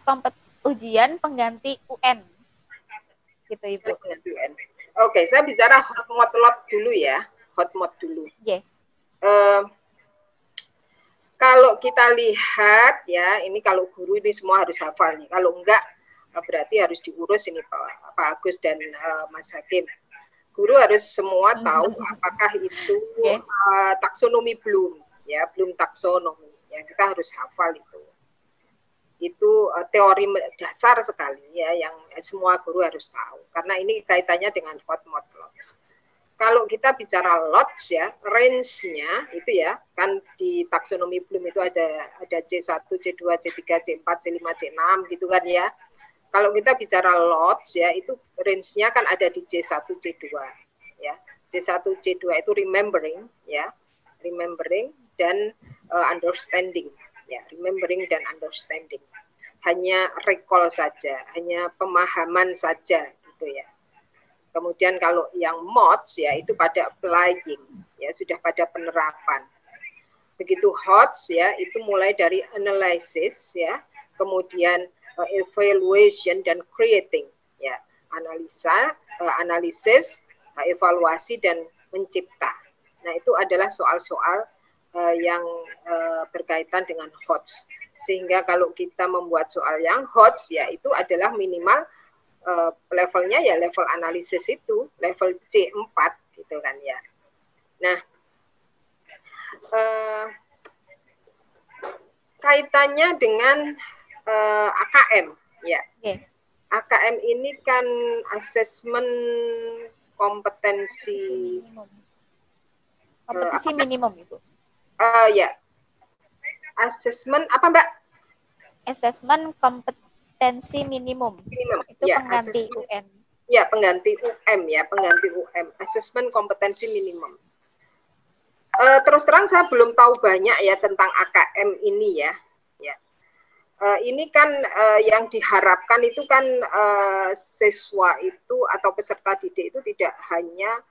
ujian pengganti UN. Gitu Ibu. Oke, saya bicara hot mode lot dulu ya. Hot mode dulu. Yeah. Kalau kita lihat ya, ini kalau guru ini semua harus hafal nih. Kalau enggak berarti harus diurus ini Pak Agus dan Mas Hakim. Guru harus semua tahu apakah itu taksonomi Bloom ya, Bloom taksonomi. Ya, kita harus hafal itu. Itu teori dasar sekali ya yang semua guru harus tahu karena ini kaitannya dengan hot mode lots. Kalau kita bicara lots ya, range-nya itu ya kan di taksonomi Bloom itu ada C1, C2, C3, C4, C5, C6 gitu kan ya. Kalau kita bicara lots ya itu range-nya kan ada di C1, C2 ya. C1, C2 itu remembering ya. Remembering dan understanding. Ya, remembering dan understanding. Hanya recall saja, hanya pemahaman saja gitu ya. Kemudian kalau yang mods ya itu pada applying, ya sudah pada penerapan. Begitu HOTS ya itu mulai dari analysis ya, kemudian evaluation dan creating ya. analisis, evaluasi, dan mencipta. Nah, itu adalah soal-soal yang berkaitan dengan HOTS. Sehingga kalau kita membuat soal yang HOTS, ya itu adalah minimal levelnya ya level analisis itu, level C4 gitu kan ya. Nah, kaitannya dengan AKM ya. AKM ini kan asesmen kompetensi minimum itu. Ya. Asesmen apa, Mbak? Asesmen kompetensi minimum. Itu ya, pengganti UN. Ya, pengganti UM ya, pengganti UM. Asesmen kompetensi minimum. Terus terang saya belum tahu banyak ya tentang AKM ini ya. Ini kan yang diharapkan itu kan siswa itu atau peserta didik itu tidak hanya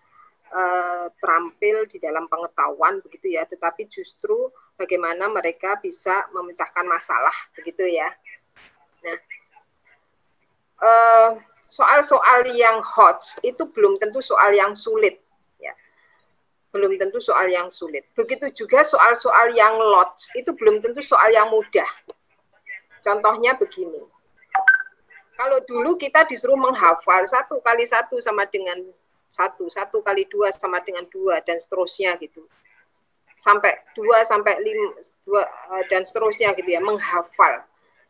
terampil di dalam pengetahuan begitu ya, tetapi justru bagaimana mereka bisa memecahkan masalah begitu ya. Nah, soal-soal yang HOTS itu belum tentu soal yang sulit ya, belum tentu soal yang sulit. Begitu juga soal-soal yang LOTS itu belum tentu soal yang mudah. Contohnya begini, kalau dulu kita disuruh menghafal 1 kali 1 sama dengan 1, 1 kali 2 sama dengan 2, dan seterusnya gitu. Sampai 2 sampai 5, 2, dan seterusnya gitu ya, menghafal.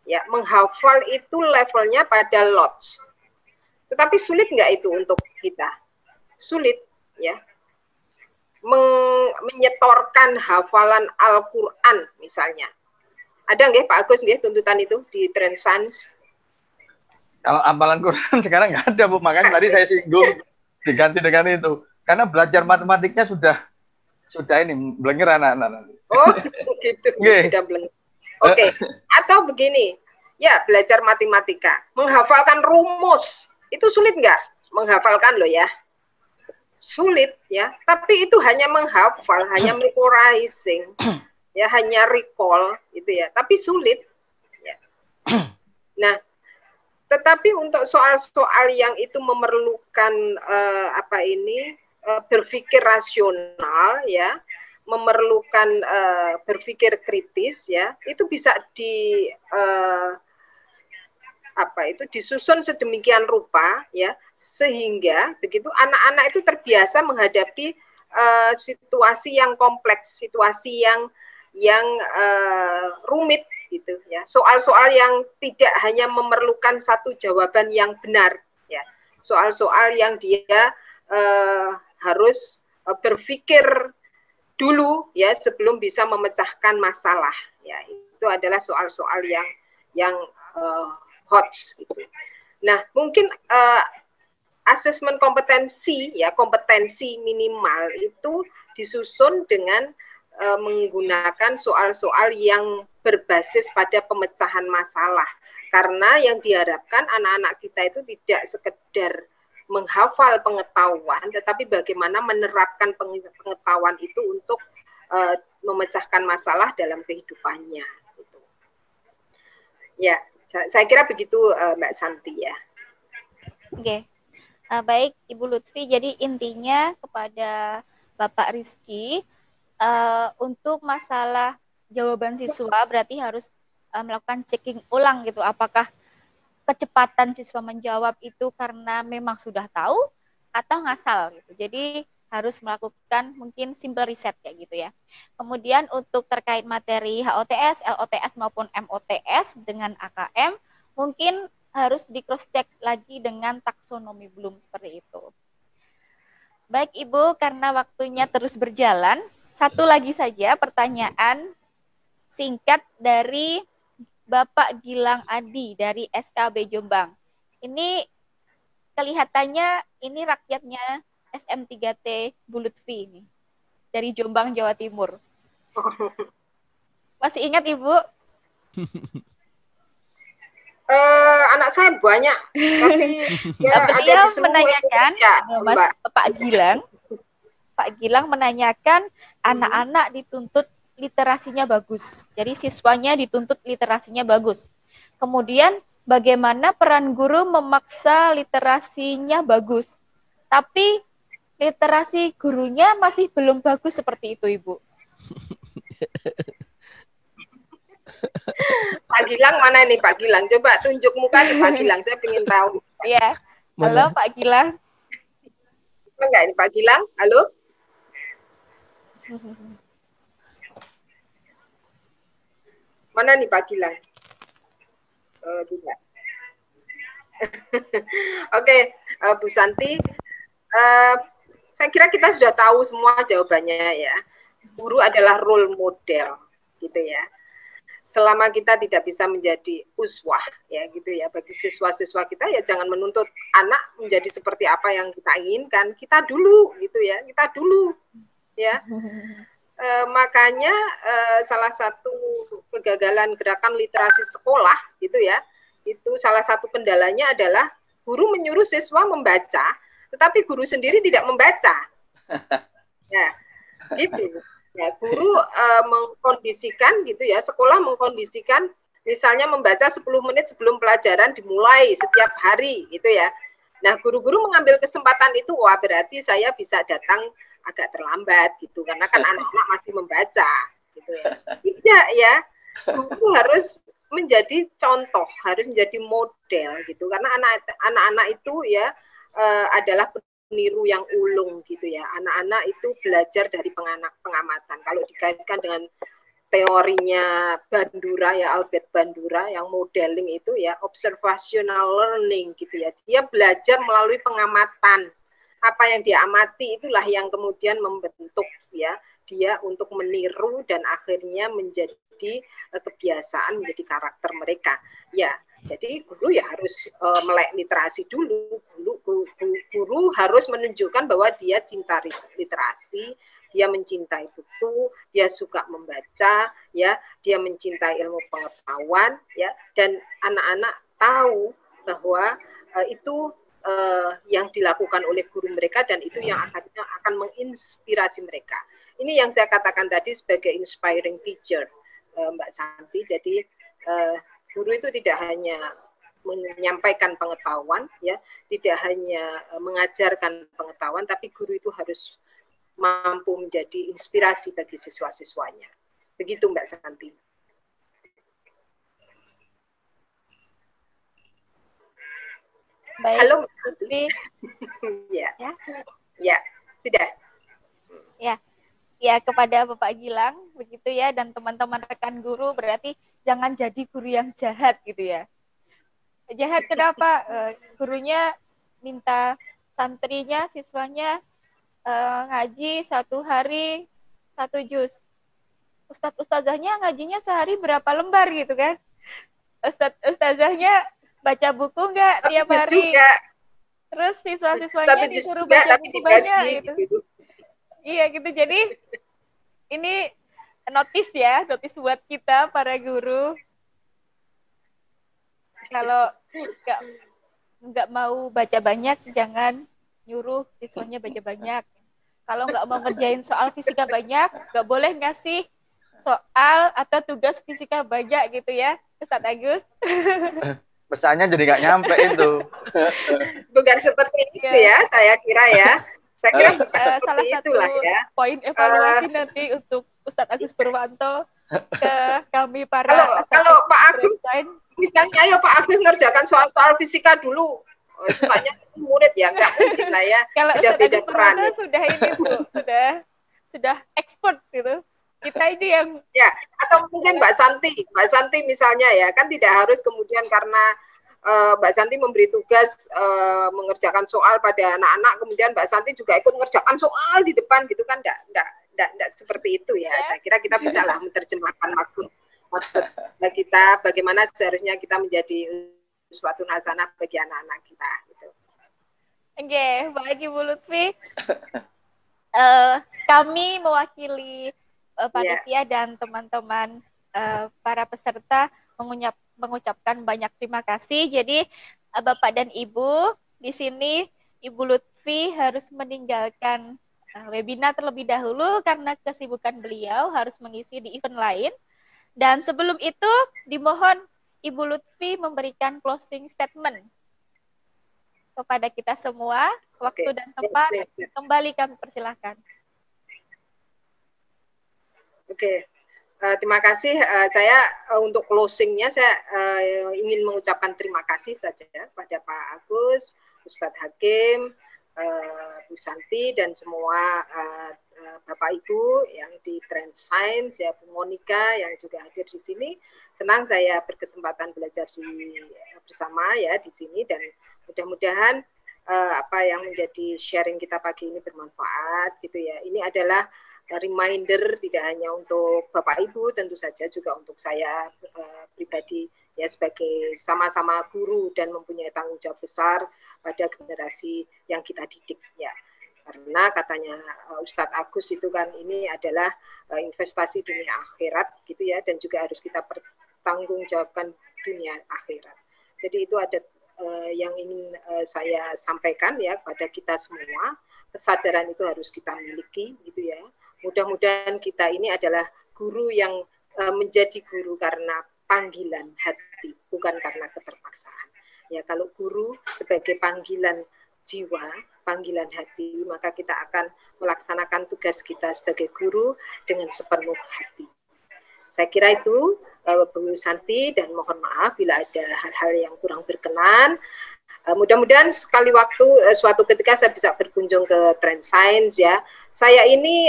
Ya, menghafal itu levelnya pada LOTS. Tetapi sulit nggak itu untuk kita? Sulit, ya. Menyetorkan hafalan Al-Quran misalnya. Ada nggak Pak Agus nggak tuntutan itu di Trend Science? Kalau hafalan Quran sekarang nggak ada, Bu. Makanya tadi saya singgung diganti dengan itu. Karena belajar matematiknya sudah ini blenger anak-anak. Oh, gitu. Sudah blenger. Oke. Atau begini, ya belajar matematika, menghafalkan rumus itu sulit nggak? Menghafalkan loh ya, sulit ya. Tapi itu hanya menghafal, hanya memorizing, ya hanya recall itu ya. Tapi sulit. Ya. Nah. Tetapi untuk soal-soal yang itu memerlukan berpikir rasional ya, memerlukan berpikir kritis ya, itu bisa disusun sedemikian rupa ya, sehingga begitu anak-anak itu terbiasa menghadapi situasi yang kompleks, situasi yang rumit gitu ya, soal-soal yang tidak hanya memerlukan satu jawaban yang benar ya, soal-soal yang dia harus berpikir dulu ya sebelum bisa memecahkan masalah ya, itu adalah soal-soal yang HOTS gitu. Nah, mungkin asesmen kompetensi ya, kompetensi minimal itu disusun dengan menggunakan soal-soal yang berbasis pada pemecahan masalah. Karena yang diharapkan anak-anak kita itu tidak sekedar menghafal pengetahuan, tetapi bagaimana menerapkan pengetahuan itu untuk memecahkan masalah dalam kehidupannya. Gitu. Ya, saya kira begitu Mbak Santi ya. Oke, baik Ibu Lutfi. Jadi intinya kepada Bapak Rizky, untuk masalah jawaban siswa berarti harus melakukan checking ulang gitu, apakah kecepatan siswa menjawab itu karena memang sudah tahu atau ngasal gitu. Jadi harus melakukan mungkin simple reset kayak gitu ya. Kemudian untuk terkait materi HOTS, LOTS maupun MOTS dengan AKM mungkin harus di cross check lagi dengan taksonomi Bloom seperti itu. Baik Ibu, karena waktunya terus berjalan, satu lagi saja pertanyaan singkat dari Bapak Gilang Adi dari SKB Jombang. Ini kelihatannya ini rakyatnya SM3T Bu Lutfi ini dari Jombang, Jawa Timur. Masih ingat Ibu? Anak saya banyak, tapi ya beliau ada di menanyakan, Mas Pak Gilang menanyakan anak-anak dituntut literasinya bagus. Jadi siswanya dituntut literasinya bagus. Kemudian bagaimana peran guru memaksa literasinya bagus, tapi literasi gurunya masih belum bagus seperti itu, Ibu. Pak Gilang mana nih Pak Gilang? Coba tunjuk muka nih Pak Gilang, saya ingin tahu. Iya. Halo Pak Gilang. Enggak ini Pak Gilang? Halo? Mana nih Pak Gilang? Oh, tidak. Oke, Bu Santi, saya kira kita sudah tahu semua jawabannya ya. Guru adalah role model, gitu ya. Selama kita tidak bisa menjadi uswah, ya gitu ya, bagi siswa-siswa kita ya jangan menuntut anak menjadi seperti apa yang kita inginkan. Kita dulu, gitu ya, kita dulu, ya. Makanya salah satu kegagalan gerakan literasi sekolah, gitu ya. Itu salah satu kendalanya adalah guru menyuruh siswa membaca, tetapi guru sendiri tidak membaca. Ya, gitu. Ya, guru mengkondisikan gitu ya, sekolah mengkondisikan misalnya membaca 10 menit sebelum pelajaran dimulai setiap hari gitu ya. Nah, guru-guru mengambil kesempatan itu, wah berarti saya bisa datang agak terlambat gitu, karena kan anak-anak masih membaca gitu ya. Tidak ya, guru harus menjadi contoh, harus menjadi model gitu, karena anak-anak itu ya adalah peniru yang ulung gitu ya. Anak-anak itu belajar dari pengamatan. Kalau dikaitkan dengan teorinya Bandura ya, Albert Bandura yang modeling itu ya, observational learning gitu ya. Dia belajar melalui pengamatan. Apa yang dia amati itulah yang kemudian membentuk ya dia untuk meniru dan akhirnya menjadi kebiasaan, menjadi karakter mereka. Ya, jadi guru ya harus melek literasi dulu. Guru harus menunjukkan bahwa dia cinta literasi, dia mencintai buku, dia suka membaca, ya, dia mencintai ilmu pengetahuan, ya, dan anak-anak tahu bahwa itu yang dilakukan oleh guru mereka dan itu yang akan menginspirasi mereka. Ini yang saya katakan tadi sebagai inspiring teacher, Mbak Santi. Jadi guru itu tidak hanya menyampaikan pengetahuan, ya, tidak hanya mengajarkan pengetahuan, tapi guru itu harus mampu menjadi inspirasi bagi siswa-siswanya. Begitu Mbak Santi. Baik. Halo Mbak Santi. Ya. Ya, sudah. Ya, kepada Bapak Gilang begitu ya, dan teman-teman rekan guru, berarti jangan jadi guru yang jahat gitu ya. Jahat kenapa? Gurunya minta santrinya, siswanya ngaji 1 hari 1 juz. Ustadz-ustazahnya ngajinya sehari berapa lembar gitu kan? Ustazahnya baca buku enggak tiap hari? Juga. Terus siswa-siswanya disuruh baca buku banyak gitu. Iya gitu, jadi ini notis buat kita para guru. Kalau nggak mau baca banyak, jangan nyuruh siswanya baca banyak. Kalau nggak mau ngerjain soal fisika banyak, nggak boleh ngasih soal atau tugas fisika banyak gitu ya, Ustadz Agus. Pesannya jadi nggak nyampe itu. Bukan seperti itu ya, saya kira ya. Saya kira salah satu ya. Poin evaluasi nanti untuk Ustadz Agus Purwanto ke kami para kalau Pak Agus misalnya ayo Pak Agus ngerjakan soal fisika dulu, sukanya murid ya, nggak mungkin lah ya. Kalau sudah beda peran ya. Sudah ini Bu, sudah expert gitu. Kita ini yang ya, atau mungkin Mbak Santi misalnya ya, kan tidak harus kemudian karena Mbak Santi memberi tugas mengerjakan soal pada anak-anak, kemudian Mbak Santi juga ikut mengerjakan soal di depan gitu kan, enggak seperti itu ya. Saya kira kita bisa lah menerjemahkan maksud kita, bagaimana seharusnya kita menjadi suatu hasanah bagi anak-anak kita gitu. Oke, baik Ibu Lutfi. Kami mewakili panitia dan teman-teman para peserta mengucapkan banyak terima kasih. Jadi Bapak dan Ibu, di sini Ibu Lutfi harus meninggalkan webinar terlebih dahulu karena kesibukan beliau harus mengisi di event lain. Dan sebelum itu dimohon Ibu Lutfi memberikan closing statement kepada kita semua. Waktu dan tempat kembali kami persilahkan. Oke. Terima kasih. Saya untuk closingnya saya ingin mengucapkan terima kasih saja pada Pak Agus, Ustadz Hakim, Bu Santi dan semua Bapak Ibu yang di Trend Science, ya Bu Monica yang juga hadir di sini. Senang saya berkesempatan belajar bersama ya di sini, dan mudah-mudahan apa yang menjadi sharing kita pagi ini bermanfaat gitu ya. Ini adalah reminder tidak hanya untuk Bapak Ibu, tentu saja juga untuk saya pribadi ya, sebagai sama-sama guru dan mempunyai tanggung jawab besar pada generasi yang kita didik ya. Karena katanya Ustadz Agus itu kan ini adalah investasi dunia akhirat gitu ya, dan juga harus kita pertanggungjawabkan dunia akhirat. Jadi itu ada yang ingin saya sampaikan ya kepada kita semua. Kesadaran itu harus kita miliki gitu ya. Mudah-mudahan kita ini adalah guru yang menjadi guru karena panggilan hati, bukan karena keterpaksaan. Ya, kalau guru sebagai panggilan jiwa, panggilan hati, maka kita akan melaksanakan tugas kita sebagai guru dengan sepenuh hati. Saya kira itu Bu Santi, dan mohon maaf bila ada hal-hal yang kurang berkenan. Mudah-mudahan sekali waktu, suatu ketika saya bisa berkunjung ke Trend Science ya. Saya ini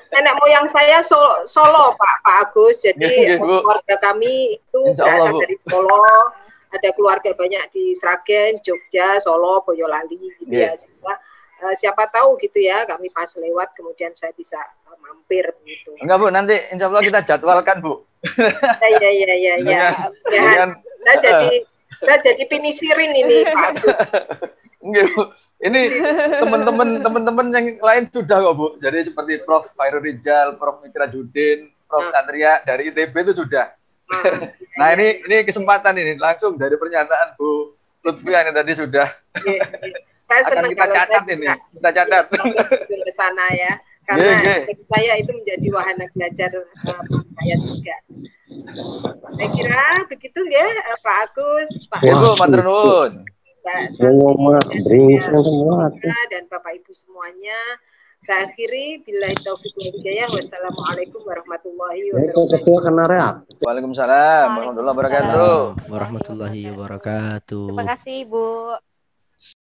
nenek moyang saya Solo Pak Agus, jadi keluarga kami itu berasal dari Solo. Ada keluarga banyak di Sragen, Jogja, Solo, Boyolali gitu ya. Siapa tahu gitu ya, kami pas lewat kemudian saya bisa mampir gitu. Enggak Bu, nanti insya Allah kita jadwalkan Bu. Ya. Saya jadi pinisirin ini Pak Agus. Enggak Bu. Ini teman-teman yang lain sudah kok Bu. Jadi seperti Prof. Khairul Rijal, Prof. Mitra Judin, Prof. Satria dari ITB itu sudah. Nah ini kesempatan ini langsung dari pernyataan Bu Lutfi ini tadi sudah. Saya akan kita catat ini, kita catat ke sana ya, karena bagi saya itu menjadi wahana belajar saya juga. Saya kira begitu ya Pak Agus, Pak Ibu matur nuwun, dan Bapak Ibu semuanya. Saya akhiri, billahi taufiq wal hidayah. Wassalamualaikum warahmatullahi wabarakatuh. Waalaikumsalam warahmatullahi wabarakatuh. Warahmatullahi wabarakatuh. Terima kasih, Bu.